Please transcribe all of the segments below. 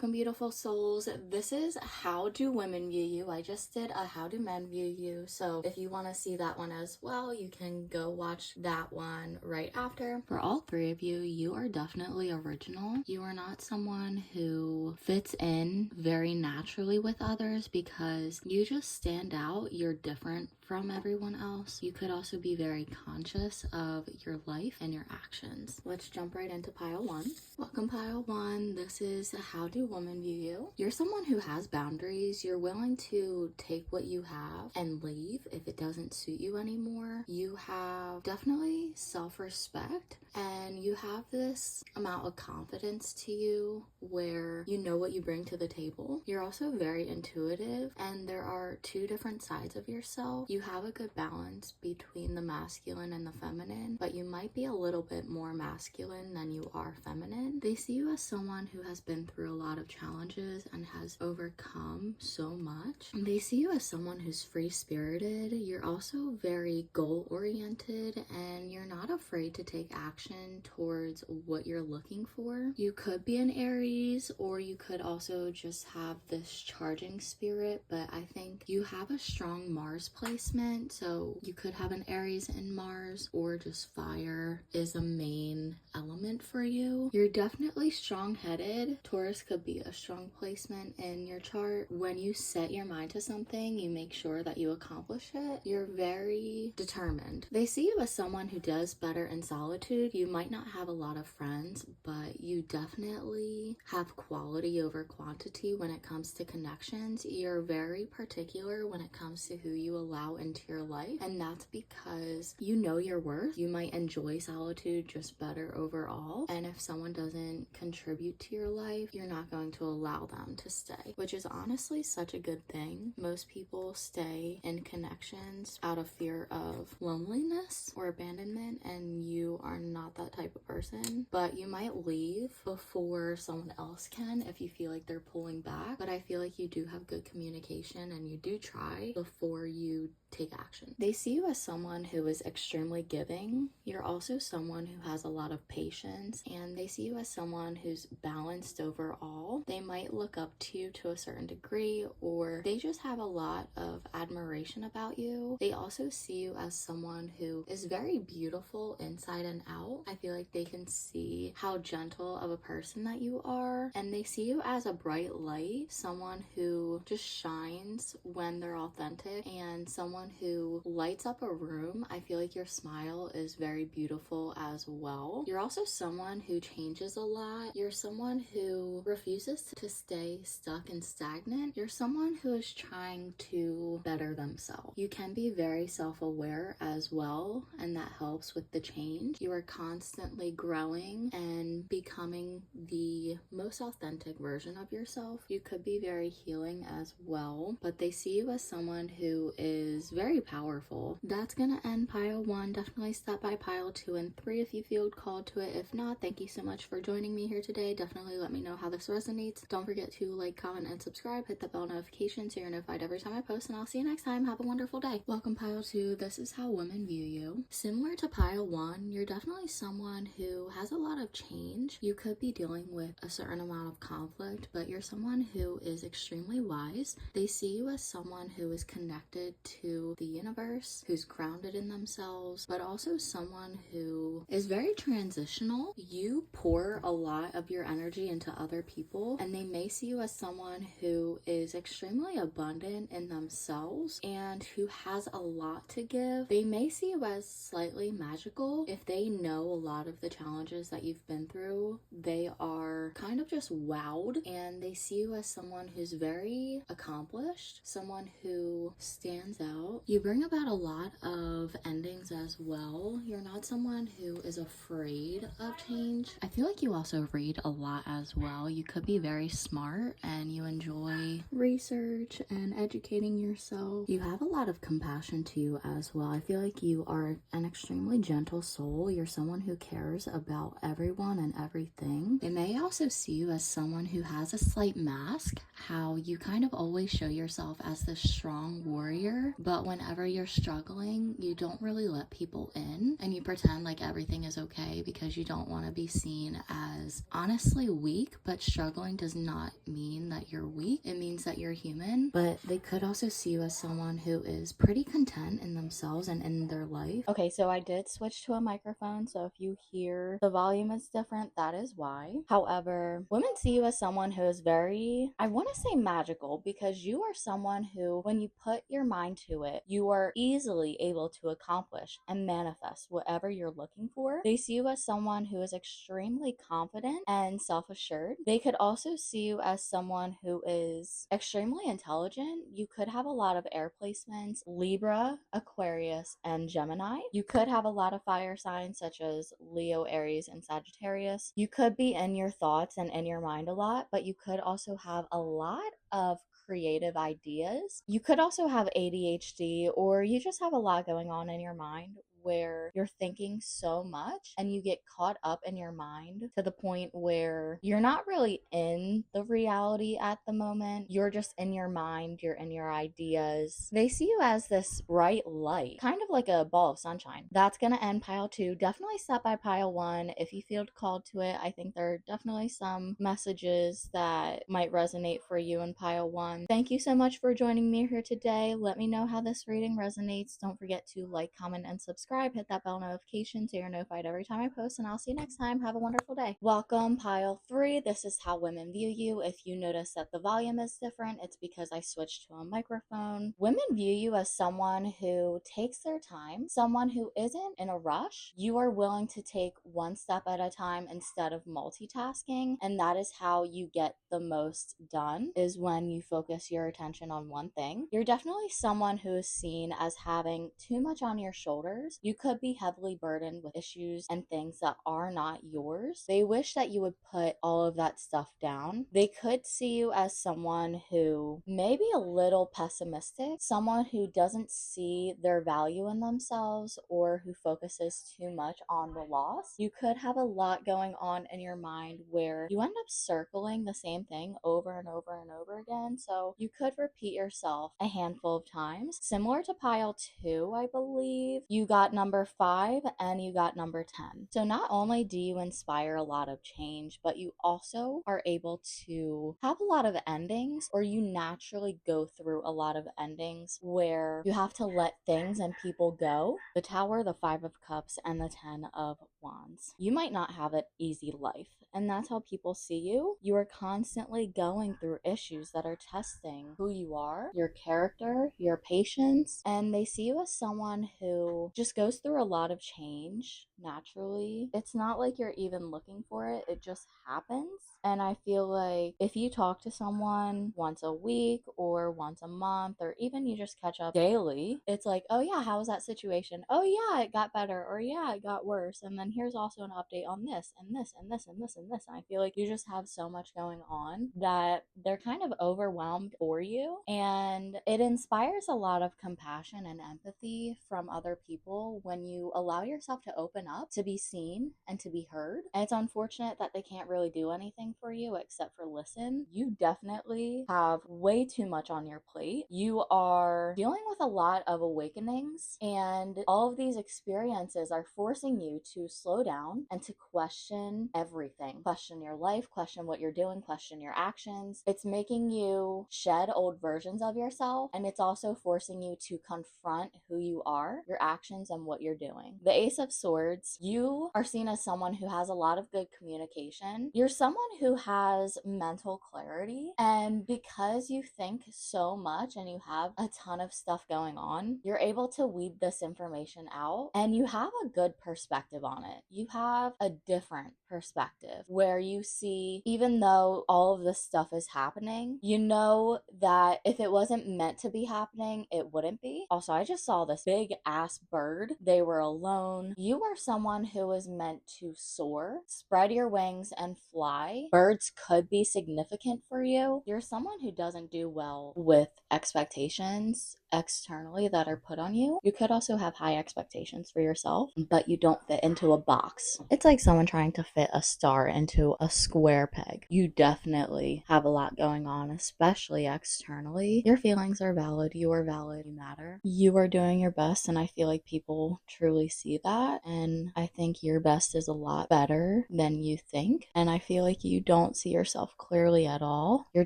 Welcome, beautiful souls. This is How Do Women View You. I just did a How Do Men View You, so if you want to see that one as well, you can go watch that one right after. For all three of you, you are definitely original. You are not someone who fits in very naturally with others because you just stand out. You're different from everyone else. You could also be very conscious of your life and your actions. Let's jump right into pile one. Welcome, pile one. This is How Do Women View You. You're someone who has boundaries. You're willing to take what you have and leave if it doesn't suit you anymore. You have definitely self-respect and you have this amount of confidence to you where you know what you bring to the table. You're also very intuitive and there are two different sides of yourself. You have a good balance between the masculine and the feminine, but you might be a little bit more masculine than you are feminine. They see you as someone who has been through a lot of challenges and has overcome so much. They see you as someone who's free-spirited. You're also very goal-oriented and you're not afraid to take action towards what you're looking for. You could be an Aries or you could also just have this charging spirit, but I think you have a strong Mars placement, so you could have an Aries in Mars or just fire is a main element for you. You're definitely strong-headed. Taurus could be a strong placement in your chart. When you set your mind to something, you make sure that you accomplish it. You're very determined. They see you as someone who does better in solitude. You might not have a lot of friends, but you definitely have quality over quantity when it comes to connections. You're very particular when it comes to who you allow into your life, and that's because you know your worth. You might enjoy solitude just better overall, and if someone doesn't contribute to your life, you're not going to allow them to stay, which is honestly such a good thing. Most people stay in connections out of fear of loneliness or abandonment, and you are not that type of person, but you might leave before someone else can if you feel like they're pulling back. But I feel like you do have good communication and you do try before you take action. They see you as someone who is extremely giving. You're also someone who has a lot of patience, and they see you as someone who's balanced overall. They might look up to you to a certain degree, or they just have a lot of admiration about you. They also see you as someone who is very beautiful inside and out. I feel like they can see how gentle of a person that you are, and they see you as a bright light, someone who just shines when they're authentic, and someone who lights up a room. I feel like your smile is very beautiful as well. You're also someone who changes a lot. You're someone who refuses to stay stuck and stagnant. You're someone who is trying to better themselves. You can be very self-aware as well, and that helps with the change. You are constantly growing and becoming the most authentic version of yourself. You could be very healing as well, but they see you as someone who is very powerful. That's gonna end pile one. Definitely stop by pile 2 and 3 if you feel called to it. If not, thank you so much for joining me here today. Definitely let me know how this resonates. Don't forget to like, comment, and subscribe. Hit the bell notification so you're notified every time I post, and I'll see you next time. Have a wonderful day. Welcome, pile 2. This is How Women View You. Similar to pile 1, you're definitely someone who has a lot of change. You could be dealing with a certain amount of conflict, but you're someone who is extremely wise. They see you as someone who is connected to the universe, who's grounded in themselves, but also someone who is very transitional. You pour a lot of your energy into other people, and they may see you as someone who is extremely abundant in themselves and who has a lot to give. They may see you as slightly magical. If they know a lot of the challenges that you've been through, they are kind of just wowed, and they see you as someone who's very accomplished, someone who stands out. You bring about a lot of endings as well. You're not someone who is afraid of change. I feel like you also read a lot as well. You could be very smart and you enjoy research and educating yourself. You have a lot of compassion to you as well. I feel like you are an extremely gentle soul. You're someone who cares about everyone and everything. They may also see you as someone who has a slight mask, how you kind of always show yourself as this strong warrior, but but whenever you're struggling, you don't really let people in and you pretend like everything is okay because you don't want to be seen as honestly weak. But struggling does not mean that you're weak. It means that you're human. But they could also see you as someone who is pretty content in themselves and in their life. Okay, so I did switch to a microphone, so if you hear the volume is different, that is why. However, women see you as someone who is very, I want to say magical, because you are someone who, when you put your mind to it, you are easily able to accomplish and manifest whatever you're looking for. They see you as someone who is extremely confident and self-assured. They could also see you as someone who is extremely intelligent. You could have a lot of air placements, Libra, Aquarius, and Gemini. You could have a lot of fire signs such as Leo, Aries, and Sagittarius. You could be in your thoughts and in your mind a lot, but you could also have a lot of creative ideas. You could also have ADHD, or you just have a lot going on in your mind where you're thinking so much and you get caught up in your mind to the point where you're not really in the reality at the moment. You're just in your mind, you're in your ideas. They see you as this bright light, kind of like a ball of sunshine. That's gonna end pile 2. Definitely stop by pile 1 if you feel called to it. I think there are definitely some messages that might resonate for you in pile 1. Thank you so much for joining me here today. Let me know how this reading resonates. Don't forget to like, comment, and subscribe. Hit that bell notification so you're notified every time I post, and I'll see you next time. Have a wonderful day. Welcome, pile 3. This is how women view you. If you notice that the volume is different, it's because I switched to a microphone. Women view you as someone who takes their time, someone who isn't in a rush. You are willing to take one step at a time instead of multitasking, and that is how you get the most done, is when you focus your attention on one thing. You're definitely someone who is seen as having too much on your shoulders. You could be heavily burdened with issues and things that are not yours. They wish that you would put all of that stuff down. They could see you as someone who may be a little pessimistic, someone who doesn't see their value in themselves, or who focuses too much on the loss. You could have a lot going on in your mind where you end up circling the same thing over and over and over again. So you could repeat yourself a handful of times. Similar to pile 2, I believe, you got number 5 and you got number 10. So not only do you inspire a lot of change, but you also are able to have a lot of endings, or you naturally go through a lot of endings where you have to let things and people go. The Tower, the 5 of Cups, and the 10 of Wands. You might not have an easy life, and that's how people see you. You are constantly going through issues that are testing who you are, your character, your patience, and they see you as someone who just goes through a lot of change naturally. It's not like you're even looking for it, it just happens. And I feel like if you talk to someone once a week or once a month, or even you just catch up daily, it's like, oh yeah, how was that situation? Oh yeah, it got better, or yeah, it got worse. And then here's also an update on this and this and this and this and this. And I feel like you just have so much going on that they're kind of overwhelmed for you. And it inspires a lot of compassion and empathy from other people when you allow yourself to open up, to be seen, and to be heard. And it's unfortunate that they can't really do anything for you except for listen. You definitely have way too much on your plate. You are dealing with a lot of awakenings, and all of these experiences are forcing you to slow down and to question everything. Question your life, question what you're doing, question your actions. It's making you shed old versions of yourself, and it's also forcing you to confront who you are, your actions, and what you're doing. The Ace of Swords, you are seen as someone who has a lot of good communication. You're someone who has mental clarity, and because you think so much and you have a ton of stuff going on, you're able to weed this information out, and you have a good perspective on it. You have a different perspective where you see, even though all of this stuff is happening, you know that if it wasn't meant to be happening, it wouldn't be. Also, I just saw this big ass bird. They were alone. You are someone who is meant to soar, spread your wings, and fly. Birds could be significant for you. You're someone who doesn't do well with expectations externally that are put on you. You could also have high expectations for yourself, but you don't fit into a box. It's like someone trying to fit fit a star into a square peg. You definitely have a lot going on, especially externally. Your feelings are valid. You are valid. You matter. You are doing your best, and I feel like people truly see that. And I think your best is a lot better than you think. And I feel like you don't see yourself clearly at all. You're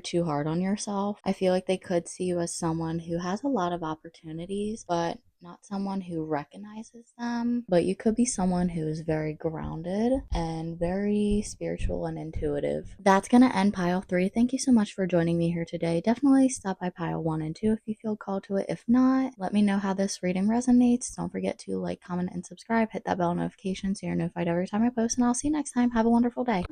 too hard on yourself. I feel like they could see you as someone who has a lot of opportunities, but not someone who recognizes them, but you could be someone who is very grounded and very spiritual and intuitive. That's gonna end pile 3. Thank you so much for joining me here today. Definitely stop by pile 1 and 2 if you feel called to it. If not, let me know how this reading resonates. Don't forget to like, comment, and subscribe. Hit that bell notification so you're notified every time I post, and I'll see you next time. Have a wonderful day.